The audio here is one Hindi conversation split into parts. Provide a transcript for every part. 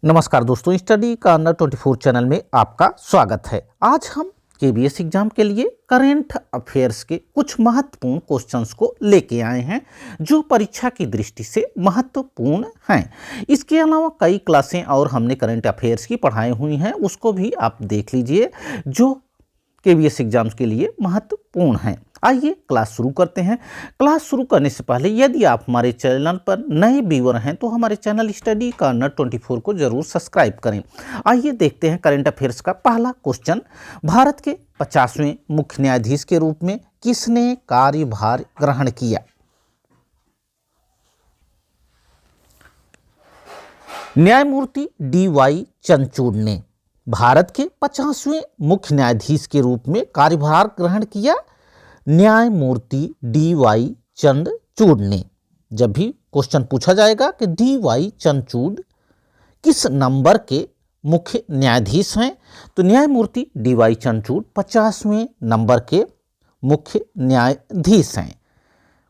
नमस्कार दोस्तों, स्टडी कॉर्नर 24 चैनल में आपका स्वागत है। आज हम केबीएस एग्जाम के लिए करंट अफेयर्स के कुछ महत्वपूर्ण क्वेश्चंस को लेके आए हैं जो परीक्षा की दृष्टि से महत्वपूर्ण हैं। इसके अलावा कई क्लासें और हमने करंट अफेयर्स की पढ़ाई हुई हैं, उसको भी आप देख लीजिए जो केबीएस एग्जाम्स के लिए महत्वपूर्ण हैं। आइए क्लास शुरू करते हैं। क्लास शुरू करने से पहले यदि आप हमारे चैनल पर नए व्यूअर हैं तो हमारे चैनल स्टडी कॉर्नर 24 को जरूर सब्सक्राइब करें। आइए देखते हैं करंट अफेयर्स का पहला क्वेश्चन। भारत के 50वें मुख्य न्यायाधीश के रूप में किसने कार्यभार ग्रहण किया? न्यायमूर्ति डी.वाई. चंद्रचूड़ ने भारत के 50वें मुख्य न्यायाधीश के रूप में कार्यभार ग्रहण किया। न्यायमूर्ति डी.वाई. चंद्रचूड़ ने। जब भी क्वेश्चन पूछा जाएगा कि डी.वाई. चंद्रचूड़ किस नंबर के मुख्य न्यायाधीश हैं, तो न्यायमूर्ति डी.वाई. चंद्रचूड़ 50वें नंबर के मुख्य न्यायाधीश हैं।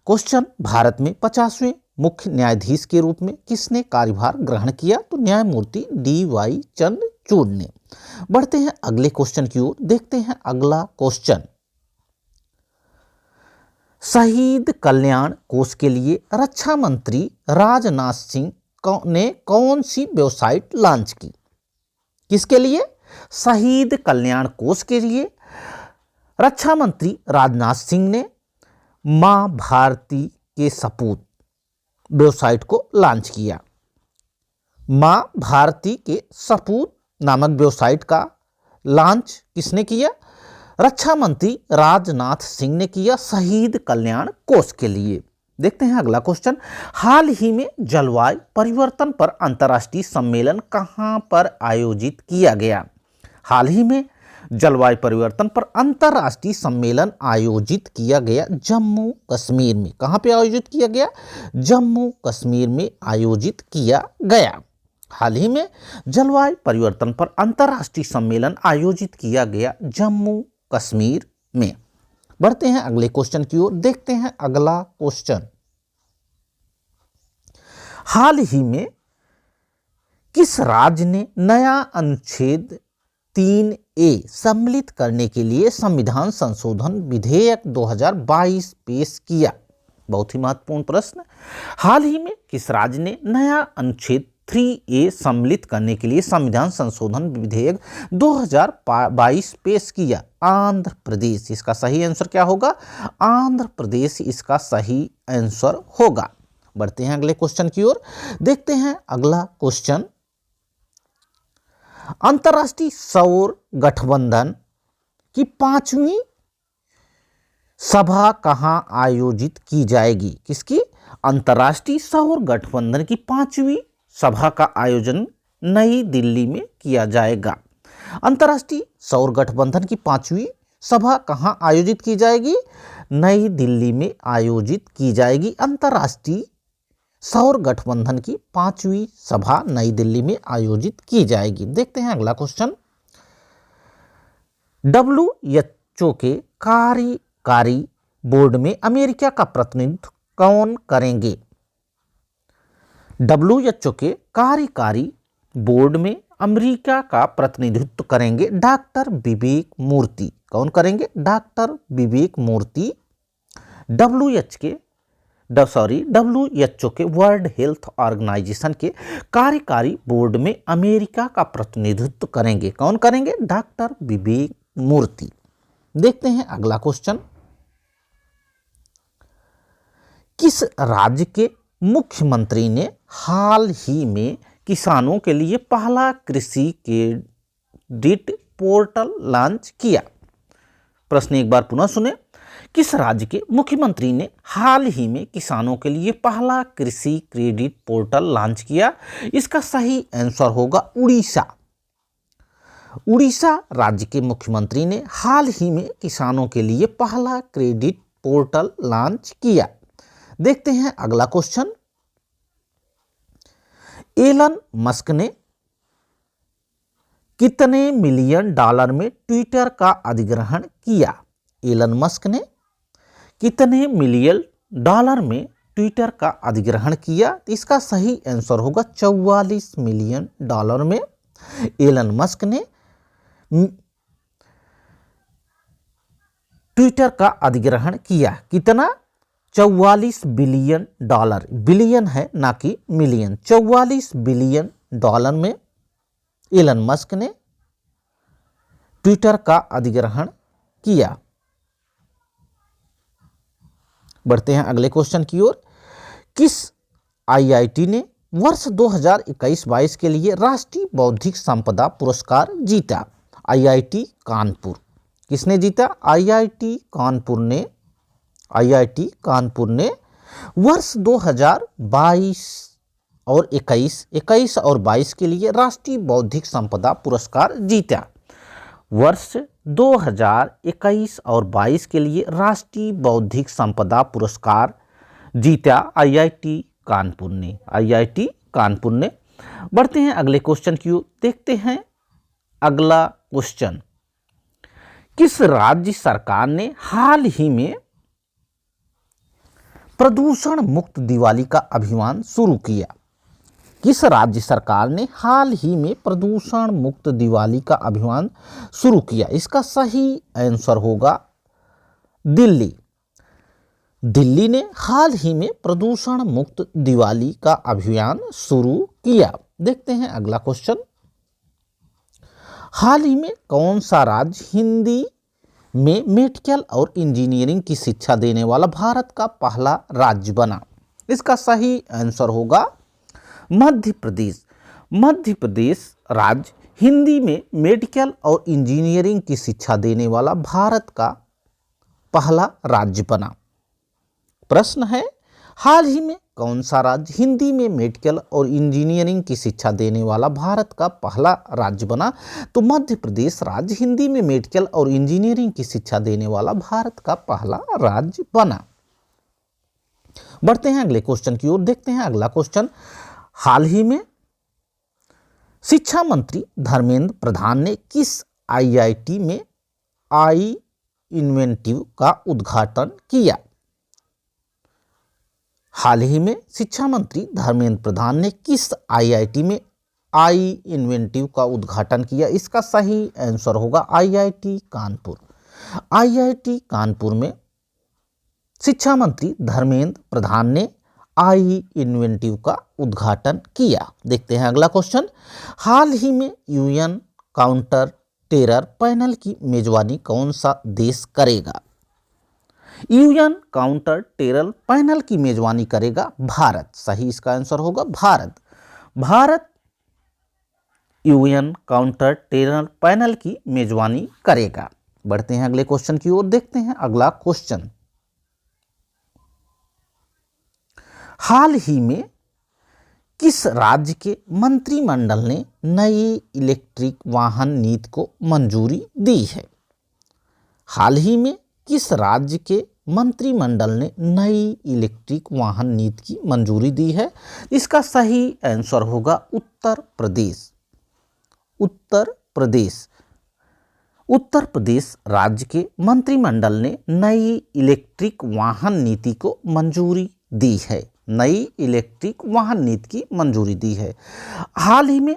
क्वेश्चन, भारत में 50वें मुख्य न्यायाधीश के रूप में किसने कार्यभार ग्रहण किया? तो न्यायमूर्ति डी.वाई. चंद्रचूड़ ने। बढ़ते हैं अगले क्वेश्चन की ओर। देखते हैं अगला क्वेश्चन। शहीद कल्याण कोष के लिए रक्षा मंत्री राजनाथ सिंह ने कौन सी वेबसाइट लॉन्च की? किसके लिए? शहीद कल्याण कोष के लिए रक्षा मंत्री राजनाथ सिंह ने मां भारती के सपूत वेबसाइट को लॉन्च किया। मां भारती के सपूत नामक वेबसाइट का लॉन्च किसने किया? रक्षा मंत्री राजनाथ सिंह ने किया शहीद कल्याण कोष के लिए। देखते हैं अगला क्वेश्चन। हाल ही में जलवायु परिवर्तन पर अंतर्राष्ट्रीय सम्मेलन कहां पर आयोजित किया गया? हाल ही में जलवायु परिवर्तन पर अंतर्राष्ट्रीय सम्मेलन आयोजित किया गया जम्मू कश्मीर में। कहां पे आयोजित किया गया? जम्मू कश्मीर में आयोजित किया गया। हाल ही में जलवायु परिवर्तन पर अंतर्राष्ट्रीय सम्मेलन आयोजित किया गया जम्मू कश्मीर में। बढ़ते हैं अगले क्वेश्चन की ओर। देखते हैं अगला क्वेश्चन। हाल ही में किस राज्य ने नया अनुच्छेद 3A सम्मिलित करने के लिए संविधान संशोधन विधेयक 2022 पेश किया? बहुत ही महत्वपूर्ण प्रश्न। हाल ही में किस राज्य ने नया अनुच्छेद 3A सम्मिलित करने के लिए संविधान संशोधन विधेयक 2022 पेश किया? आंध्र प्रदेश। इसका सही आंसर क्या होगा? आंध्र प्रदेश इसका सही आंसर होगा। बढ़ते हैं अगले क्वेश्चन की ओर। देखते हैं अगला क्वेश्चन। अंतर्राष्ट्रीय सौर गठबंधन की 5वीं सभा कहां आयोजित की जाएगी? किसकी? अंतर्राष्ट्रीय सौर गठबंधन की 5वीं सभा का आयोजन नई दिल्ली में किया जाएगा। अंतर्राष्ट्रीय सौर गठबंधन की 5वीं सभा कहां आयोजित की जाएगी? नई दिल्ली में आयोजित की जाएगी। अंतर्राष्ट्रीय सौर गठबंधन की 5वीं सभा नई दिल्ली में आयोजित की जाएगी। देखते हैं अगला क्वेश्चन। WHO के कार्यकारी बोर्ड में अमेरिका का प्रतिनिधित्व कौन करेंगे? WHO के कार्यकारी बोर्ड में अमेरिका का प्रतिनिधित्व करेंगे डॉक्टर विवेक मूर्ति। कौन करेंगे? डॉक्टर विवेक मूर्ति। WHO के वर्ल्ड हेल्थ ऑर्गेनाइजेशन के कार्यकारी बोर्ड में अमेरिका का प्रतिनिधित्व करेंगे। कौन करेंगे? डॉक्टर विवेक मूर्ति। देखते हैं अगला क्वेश्चन। किस राज्य के मुख्यमंत्री ने हाल ही में किसानों के लिए पहला कृषि क्रेडिट पोर्टल लॉन्च किया? प्रश्न एक बार पुनः सुने। किस राज्य के मुख्यमंत्री ने हाल ही में किसानों के लिए पहला कृषि क्रेडिट पोर्टल लॉन्च किया? इसका सही आंसर होगा उड़ीसा। उड़ीसा राज्य के मुख्यमंत्री ने हाल ही में किसानों के लिए पहला क्रेडिट पोर्टल लॉन्च किया। देखते हैं अगला क्वेश्चन। एलन मस्क ने कितने मिलियन डॉलर में ट्विटर का अधिग्रहण किया? एलन मस्क ने कितने मिलियन डॉलर में ट्विटर का अधिग्रहण किया? तो इसका सही आंसर होगा $44 मिलियन में एलन मस्क ने ट्विटर का अधिग्रहण किया। कितना? $44 बिलियन, बिलियन है ना कि मिलियन। $44 बिलियन में एलन मस्क ने ट्विटर का अधिग्रहण किया। बढ़ते हैं अगले क्वेश्चन की ओर। किस आईआईटी ने वर्ष 2021-22 के लिए राष्ट्रीय बौद्धिक संपदा पुरस्कार जीता? आईआईटी कानपुर। किसने जीता? आईआईटी कानपुर ने वर्ष 2022 और 21 और 22 के लिए राष्ट्रीय बौद्धिक संपदा पुरस्कार जीता। वर्ष 2021 और 22 के लिए राष्ट्रीय बौद्धिक संपदा पुरस्कार जीता आईआईटी कानपुर ने। बढ़ते हैं अगले क्वेश्चन की ओर। देखते हैं अगला क्वेश्चन। किस राज्य सरकार ने हाल ही में प्रदूषण मुक्त दिवाली का अभियान शुरू किया? किस राज्य सरकार ने हाल ही में प्रदूषण मुक्त दिवाली का अभियान शुरू किया? इसका सही आंसर होगा दिल्ली। दिल्ली ने हाल ही में प्रदूषण मुक्त दिवाली का अभियान शुरू किया। देखते हैं अगला क्वेश्चन। हाल ही में कौन सा राज्य हिंदी में मेडिकल और इंजीनियरिंग की शिक्षा देने वाला भारत का पहला राज्य बना? इसका सही आंसर होगा मध्य प्रदेश। मध्य प्रदेश राज्य हिंदी में मेडिकल और इंजीनियरिंग की शिक्षा देने वाला भारत का पहला राज्य बना। प्रश्न है, हाल ही में कौन सा राज्य हिंदी में मेडिकल और इंजीनियरिंग की शिक्षा देने वाला भारत का पहला राज्य बना? तो मध्य प्रदेश राज्य हिंदी में मेडिकल और इंजीनियरिंग की शिक्षा देने वाला भारत का पहला राज्य बना। बढ़ते हैं अगले क्वेश्चन की ओर। देखते हैं अगला क्वेश्चन। हाल ही में शिक्षा मंत्री धर्मेंद्र प्रधान ने किस आईआईटी में आई इन्वेंटिव का उद्घाटन किया? हाल ही में शिक्षा मंत्री धर्मेंद्र प्रधान ने किस आईआईटी में आई इन्वेंटिव का उद्घाटन किया? इसका सही आंसर होगा आईआईटी कानपुर। आईआईटी कानपुर में शिक्षा मंत्री धर्मेंद्र प्रधान ने आई इन्वेंटिव का उद्घाटन किया। देखते हैं अगला क्वेश्चन। हाल ही में यूएन काउंटर टेरर पैनल की मेजबानी कौन सा देश करेगा? यूएन काउंटर टेरर पैनल की मेजबानी करेगा भारत। सही इसका आंसर होगा Bharat UN counter terror panel की मेजबानी करेगा। बढ़ते हैं अगले क्वेश्चन की ओर। देखते हैं अगला क्वेश्चन। हाल ही में किस राज्य के मंत्रिमंडल ने नई इलेक्ट्रिक वाहन नीति को मंजूरी दी है? हाल ही में किस राज्य के मंत्रिमंडल ने नई इलेक्ट्रिक वाहन नीति की मंजूरी दी है? इसका सही आंसर होगा उत्तर प्रदेश राज्य के मंत्रिमंडल ने नई इलेक्ट्रिक वाहन नीति को मंजूरी दी है। नई इलेक्ट्रिक वाहन नीति की मंजूरी दी है। हाल ही में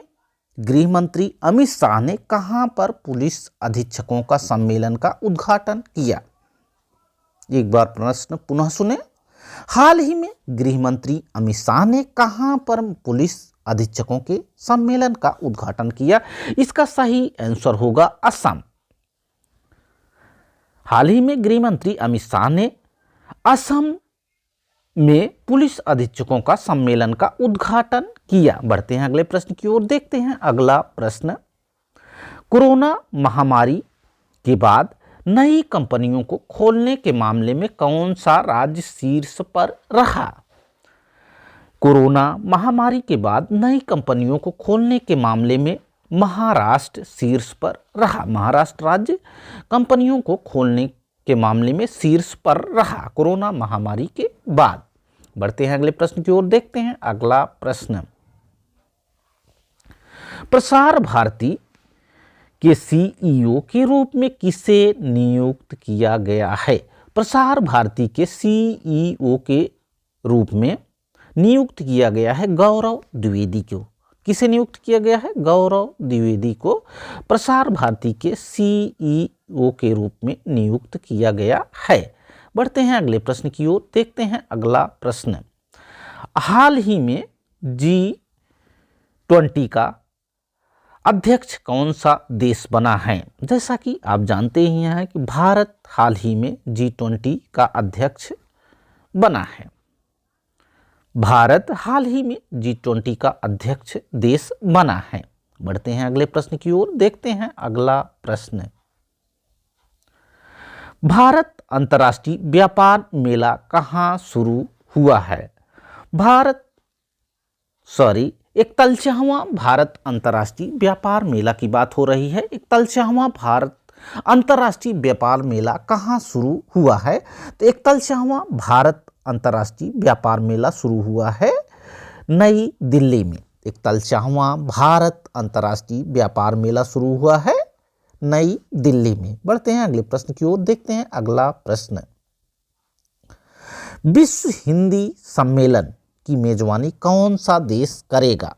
गृह मंत्री अमित शाह ने कहां पर पुलिस अधीक्षकों का सम्मेलन का उद्घाटन किया? एक बार प्रश्न पुनः सुने। हाल ही में गृह मंत्री अमित शाह ने कहां पर पुलिस अधीक्षकों के सम्मेलन का उद्घाटन किया? इसका सही आंसर होगा असम। हाल ही में गृह मंत्री अमित शाह ने असम में पुलिस अधीक्षकों का सम्मेलन का उद्घाटन किया। बढ़ते हैं अगले प्रश्न की ओर। देखते हैं अगला प्रश्न। कोरोना महामारी के बाद नई कंपनियों को खोलने के मामले में कौन सा राज्य शीर्ष पर रहा? कोरोना महामारी के बाद नई कंपनियों को खोलने के मामले में महाराष्ट्र शीर्ष पर रहा। महाराष्ट्र राज्य कंपनियों को खोलने के मामले में शीर्ष पर रहा कोरोना महामारी के बाद। बढ़ते हैं अगले प्रश्न की ओर। देखते हैं अगला प्रश्न। प्रसार भारती के सीईओ के रूप में किसे नियुक्त किया गया है? प्रसार भारती के सीईओ के रूप में नियुक्त किया गया है गौरव द्विवेदी को। किसे नियुक्त किया गया है? गौरव द्विवेदी को प्रसार भारती के सीईओ के रूप में नियुक्त किया गया है। बढ़ते हैं अगले प्रश्न की ओर। देखते हैं अगला प्रश्न। हाल ही में G20 का अध्यक्ष कौन सा देश बना है? जैसा कि आप जानते ही हैं कि भारत हाल ही में G20 का अध्यक्ष बना है। भारत हाल ही में G20 का अध्यक्ष देश बना है। बढ़ते हैं अगले प्रश्न की ओर। देखते हैं अगला प्रश्न। भारत अंतर्राष्ट्रीय व्यापार मेला कहाँ शुरू हुआ है? 41वां भारत अंतर्राष्ट्रीय व्यापार मेला की बात हो रही है। 41वां भारत अंतर्राष्ट्रीय व्यापार मेला कहाँ शुरू हुआ है? तो 41वां भारत अंतर्राष्ट्रीय व्यापार मेला शुरू हुआ है नई दिल्ली में। 41वां भारत अंतर्राष्ट्रीय व्यापार मेला शुरू हुआ है नई दिल्ली में। बढ़ते हैं अगले प्रश्न की ओर। देखते हैं अगला प्रश्न। विश्व हिंदी सम्मेलन की मेजबानी कौन सा देश करेगा?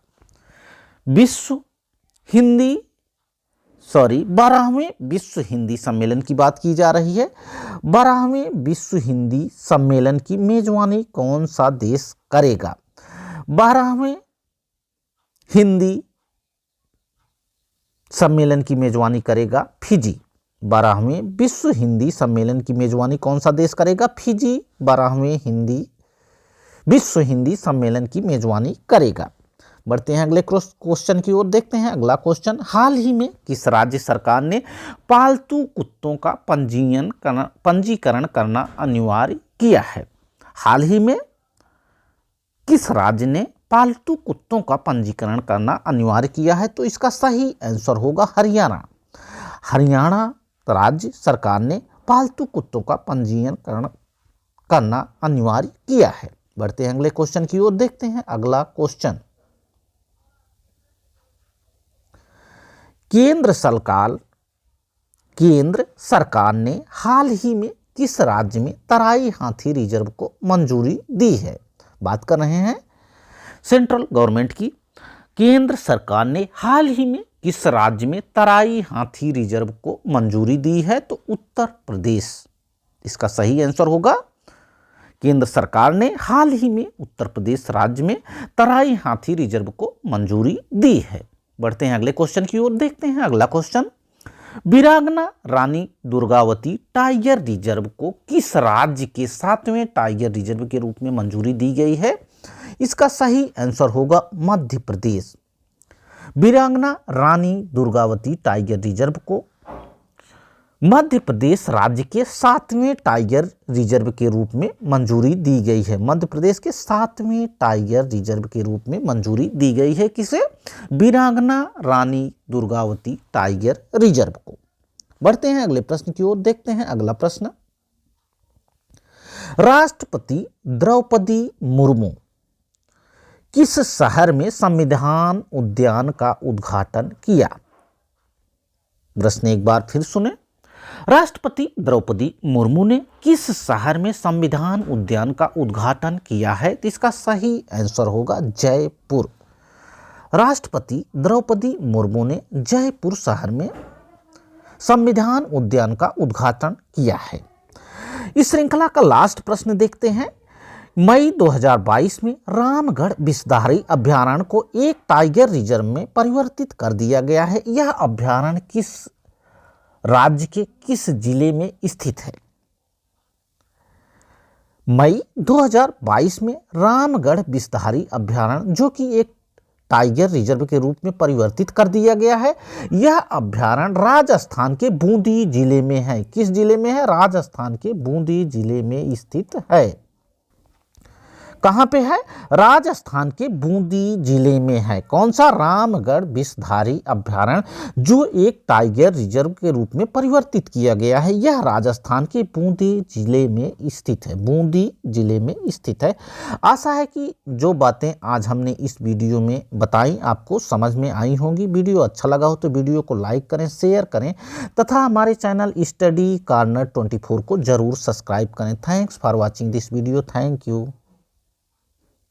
12वें विश्व हिंदी सम्मेलन की बात की जा रही है। 12वें विश्व हिंदी सम्मेलन की मेजबानी कौन सा देश करेगा? 12वें हिंदी सम्मेलन की मेजबानी करेगा फिजी। 12वें विश्व हिंदी सम्मेलन की मेजबानी कौन सा देश करेगा? फिजी 12वें विश्व हिंदी सम्मेलन की मेजबानी करेगा। बढ़ते हैं अगले क्वेश्चन की ओर। देखते हैं अगला क्वेश्चन। हाल ही में किस राज्य सरकार ने पालतू कुत्तों का पंजीकरण करना अनिवार्य किया है? हाल ही में किस राज्य ने पालतू कुत्तों का पंजीकरण करना अनिवार्य किया है? तो इसका सही आंसर होगा हरियाणा। हरियाणा राज्य सरकार ने पालतू कुत्तों का पंजीकरण करना अनिवार्य किया है। बढ़ते हैं अगले क्वेश्चन की ओर। देखते हैं अगला क्वेश्चन। केंद्र सरकार ने हाल ही में किस राज्य में तराई हाथी रिजर्व को मंजूरी दी है? बात कर रहे हैं सेंट्रल गवर्नमेंट की। केंद्र सरकार ने हाल ही में किस राज्य में तराई हाथी रिजर्व को मंजूरी दी है? तो उत्तर प्रदेश इसका सही आंसर होगा। केंद्र सरकार ने हाल ही में उत्तर प्रदेश राज्य में तराई हाथी रिजर्व को मंजूरी दी है। बढ़ते हैं अगले क्वेश्चन की ओर। देखते हैं अगला क्वेश्चन। वीरांगना रानी दुर्गावती टाइगर रिजर्व को किस राज्य के 7वें टाइगर रिजर्व के रूप में मंजूरी दी गई है? इसका सही आंसर होगा मध्य प्रदेश। वीरांगना रानी दुर्गावती टाइगर रिजर्व को मध्य प्रदेश राज्य के 7वें टाइगर रिजर्व के रूप में मंजूरी दी गई है। मध्य प्रदेश के 7वें टाइगर रिजर्व के रूप में मंजूरी दी गई है। किसे? वीरांगना रानी दुर्गावती टाइगर रिजर्व को। बढ़ते हैं अगले प्रश्न की ओर। देखते हैं अगला प्रश्न। राष्ट्रपति द्रौपदी मुर्मू किस शहर में संविधान उद्यान का उद्घाटन किया? प्रश्न एक बार फिर सुने। राष्ट्रपति द्रौपदी मुर्मू ने किस शहर में संविधान उद्यान का उद्घाटन किया है? तो इसका सही आंसर होगा जयपुर। राष्ट्रपति द्रौपदी मुर्मू ने जयपुर शहर में संविधान उद्यान का उद्घाटन किया है। इस श्रृंखला का लास्ट प्रश्न देखते हैं। मई 2022 में रामगढ़ विषधारी अभयारण्य को एक टाइगर रिजर्व में परिवर्तित कर दिया गया है। यह अभयारण्य किस राज्य के किस जिले में स्थित है? मई 2022 में रामगढ़ विषधारी अभयारण्य जो कि एक टाइगर रिजर्व के रूप में परिवर्तित कर दिया गया है, यह अभयारण्य राजस्थान के बूंदी जिले में है। किस जिले में है? राजस्थान के बूंदी जिले में स्थित है। कहाँ पे है? राजस्थान के बूंदी जिले में है। कौन सा? रामगढ़ विषधारी अभयारण्य जो एक टाइगर रिजर्व के रूप में परिवर्तित किया गया है, यह राजस्थान के बूंदी जिले में स्थित है। बूंदी जिले में स्थित है। आशा है कि जो बातें आज हमने इस वीडियो में बताई आपको समझ में आई होंगी। वीडियो अच्छा लगा हो तो वीडियो को लाइक करें, शेयर करें तथा हमारे चैनल स्टडी कॉर्नर 24 को जरूर सब्सक्राइब करें। Thanks for watching this video. Thank you.